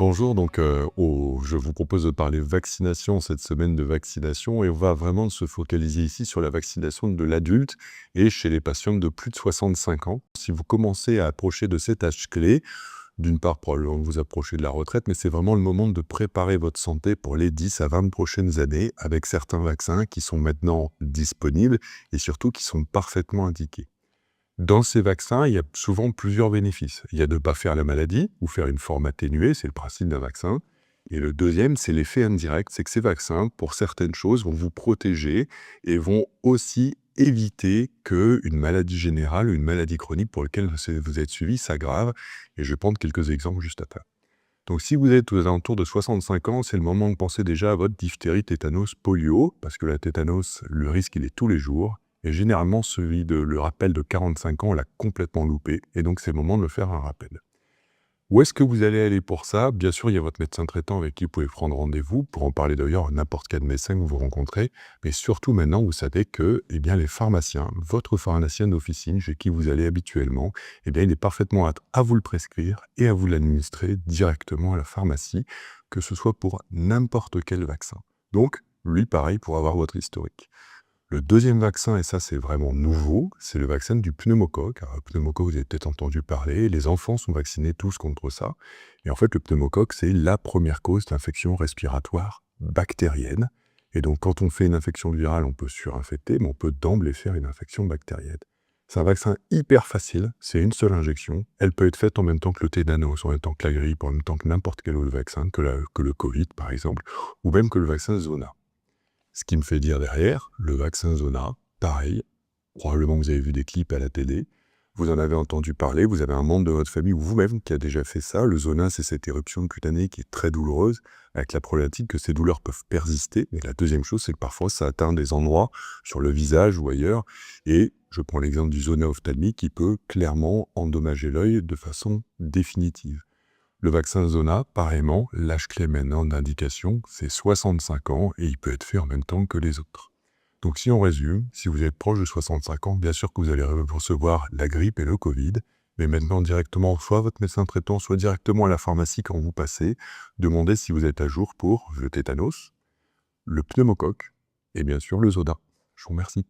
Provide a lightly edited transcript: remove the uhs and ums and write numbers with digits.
Bonjour, je vous propose de parler vaccination cette semaine de vaccination et on va vraiment se focaliser ici sur la vaccination de l'adulte et chez les patients de plus de 65 ans. Si vous commencez à approcher de cet âge clé, d'une part probablement vous approchez de la retraite, mais c'est vraiment le moment de préparer votre santé pour les 10 à 20 prochaines années avec certains vaccins qui sont maintenant disponibles et surtout qui sont parfaitement indiqués. Dans ces vaccins, il y a souvent plusieurs bénéfices. Il y a de ne pas faire la maladie ou faire une forme atténuée, c'est le principe d'un vaccin. Et le deuxième, c'est l'effet indirect, c'est que ces vaccins, pour certaines choses, vont vous protéger et vont aussi éviter qu'une maladie générale, une maladie chronique pour laquelle vous êtes suivi s'aggrave. Et je vais prendre quelques exemples juste après. Donc si vous êtes aux alentours de 65 ans, c'est le moment de penser déjà à votre diphtérie, tétanos, polio, parce que la tétanos, le risque, il est tous les jours. Et généralement, le rappel de 45 ans, on l'a complètement loupé. Et donc, c'est le moment de le faire un rappel. Où est-ce que vous allez aller pour ça? Bien sûr, il y a votre médecin traitant avec qui vous pouvez prendre rendez-vous, pour en parler d'ailleurs à n'importe quel médecin que vous rencontrez. Mais surtout, maintenant, vous savez que les pharmaciens, votre pharmacien d'officine, chez qui vous allez habituellement, il est parfaitement apte à vous le prescrire et à vous l'administrer directement à la pharmacie, que ce soit pour n'importe quel vaccin. Donc, lui, pareil, pour avoir votre historique. Le deuxième vaccin, et ça c'est vraiment nouveau, c'est le vaccin du pneumocoque. Alors, le pneumocoque, vous avez peut-être entendu parler, les enfants sont vaccinés tous contre ça. Et en fait, le pneumocoque, c'est la première cause d'infection respiratoire bactérienne. Et donc, quand on fait une infection virale, on peut surinfecter, mais on peut d'emblée faire une infection bactérienne. C'est un vaccin hyper facile, c'est une seule injection. Elle peut être faite en même temps que le tétanos, en même temps que la grippe, en même temps que n'importe quel autre vaccin, que le Covid par exemple, ou même que le vaccin Zona. Ce qui me fait dire derrière, le vaccin Zona, pareil, probablement que vous avez vu des clips à la télé, vous en avez entendu parler, vous avez un membre de votre famille ou vous-même qui a déjà fait ça. Le Zona, c'est cette éruption cutanée qui est très douloureuse, avec la problématique que ces douleurs peuvent persister. Et la deuxième chose, c'est que parfois ça atteint des endroits sur le visage ou ailleurs. Et je prends l'exemple du zona ophtalmique qui peut clairement endommager l'œil de façon définitive. Le vaccin Zona, pareillement, l'âge clé maintenant d'indication, c'est 65 ans et il peut être fait en même temps que les autres. Donc si on résume, si vous êtes proche de 65 ans, bien sûr que vous allez recevoir la grippe et le Covid, mais maintenant directement, soit à votre médecin traitant, soit directement à la pharmacie quand vous passez, demandez si vous êtes à jour pour le tétanos, le pneumocoque et bien sûr le Zona. Je vous remercie.